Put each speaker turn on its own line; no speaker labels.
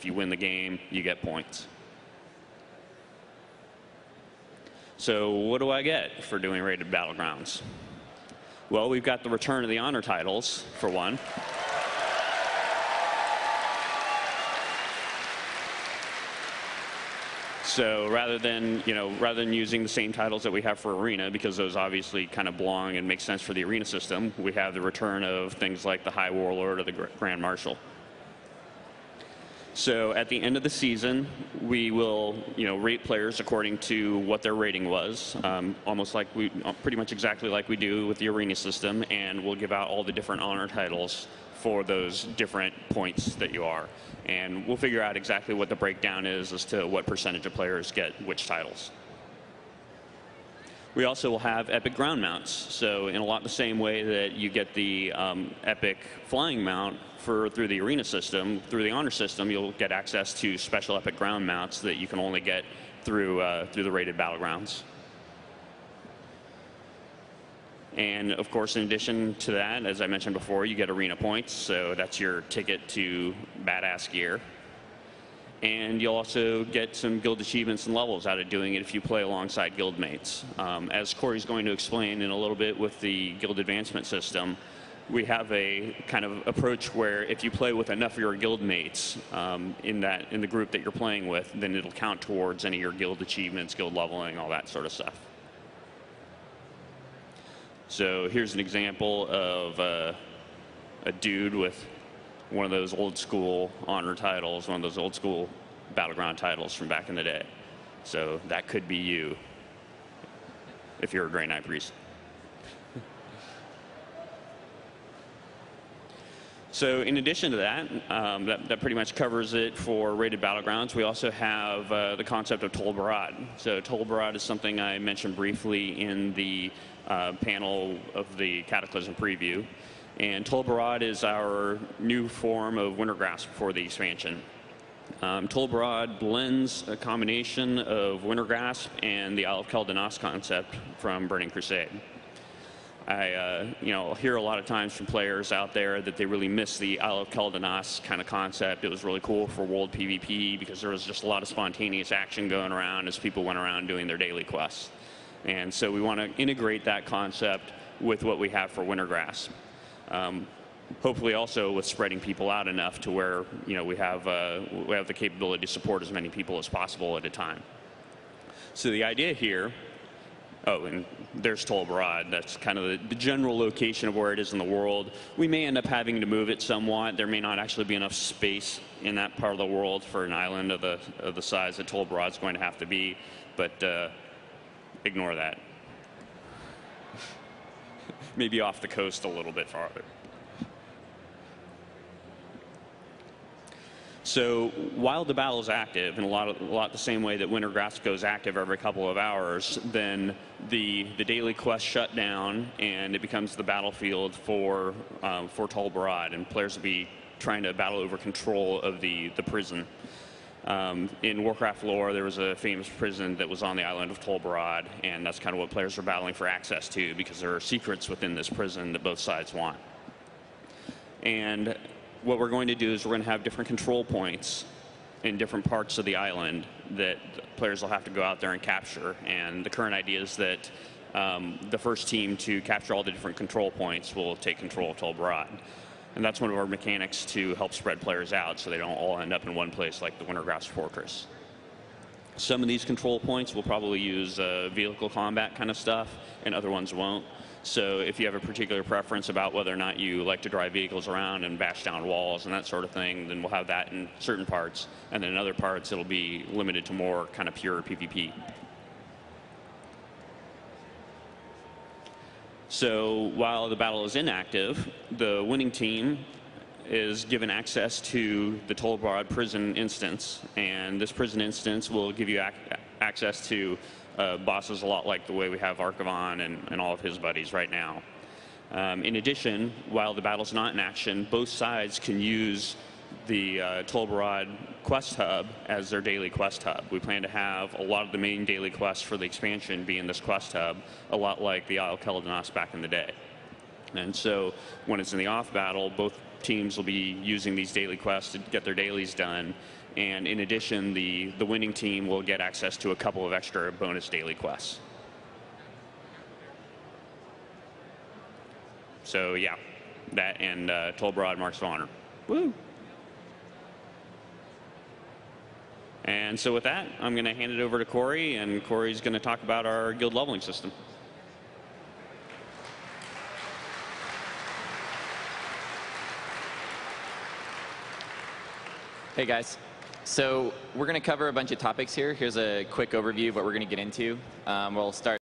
you win the game, you get points. So what do I get for doing rated battlegrounds? Well, we've got the return of the honor titles, for one. So rather than using the same titles that we have for Arena, because those obviously kind of belong and make sense for the Arena system, we have the return of things like the High Warlord or the Grand Marshal. So at the end of the season, we will, rate players according to what their rating was, pretty much exactly like we do with the Arena system, and we'll give out all the different honor titles for those different points that you are. And we'll figure out exactly what the breakdown is as to what percentage of players get which titles. We also will have epic ground mounts. So in a lot the same way that you get the epic flying mount through the Arena system, through the honor system, you'll get access to special epic ground mounts that you can only get through the rated battlegrounds. And of course, in addition to that, as I mentioned before, you get Arena points. So that's your ticket to badass gear. And you'll also get some guild achievements and levels out of doing it if you play alongside guild mates. As Corey's going to explain in a little bit with the guild advancement system, we have a kind of approach where if you play with enough of your guild mates in the group that you're playing with, then it'll count towards any of your guild achievements, guild leveling, all that sort of stuff. So here's an example of a dude with one of those old school honor titles, one of those old school battleground titles from back in the day. So that could be you if you're a Grey Knight Priest. So in addition to that, that pretty much covers it for rated battlegrounds. We also have the concept of Tol Barad. So Tol Barad is something I mentioned briefly in the panel of the Cataclysm preview. And Tol Barad is our new form of Wintergrasp for the expansion. Tol Barad blends a combination of Wintergrasp and the Isle of Kel'Danas concept from Burning Crusade. I hear a lot of times from players out there that they really miss the Isle of Kel'Danas kind of concept. It was really cool for world PvP because there was just a lot of spontaneous action going around as people went around doing their daily quests. And so we want to integrate that concept with what we have for Wintergrasp. Hopefully also with spreading people out enough to where we have the capability to support as many people as possible at a time. So the idea here, and there's Tol Barad. That's kind of the general location of where it is in the world. We may end up having to move it somewhat. There may not actually be enough space in that part of the world for an island of the size that Tol Barad is going to have to be, but ignore that. Maybe off the coast a little bit farther. So while the battle is active, in a lot the same way that Wintergrasp goes active every couple of hours, then the daily quests shut down and it becomes the battlefield for Tol Barad, and players will be trying to battle over control of the prison. In Warcraft lore, there was a famous prison that was on the island of Tol Barad, and that's kind of what players are battling for access to because there are secrets within this prison that both sides want. And what we're going to do is we're going to have different control points in different parts of the island that players will have to go out there and capture. And the current idea is that the first team to capture all the different control points will take control of Tol Barad. And that's one of our mechanics to help spread players out so they don't all end up in one place like the Wintergrasp Fortress. Some of these control points will probably use vehicle combat kind of stuff, and other ones won't. So if you have a particular preference about whether or not you like to drive vehicles around and bash down walls and that sort of thing, then we'll have that in certain parts. And then in other parts, it'll be limited to more kind of pure PvP. So while the battle is inactive, the winning team is given access to the Tol Barad prison instance. And this prison instance will give you access to bosses a lot like the way we have Archivon and all of his buddies right now. In addition, while the battle's not in action, both sides can use the Tol Barad quest hub as their daily quest hub. We plan to have a lot of the main daily quests for the expansion be in this quest hub, a lot like the Isle of Kel'Danas back in the day. And so when it's in the off battle, teams will be using these daily quests to get their dailies done. And in addition, the winning team will get access to a couple of extra bonus daily quests. So yeah, that and Tolbarad Marks of Honor. Woo! And so with that, I'm going to hand it over to Corey, and Corey's going to talk about our guild leveling system.
Hey guys. So we're going to cover a bunch of topics here. Here's a quick overview of what we're going to get into. We'll start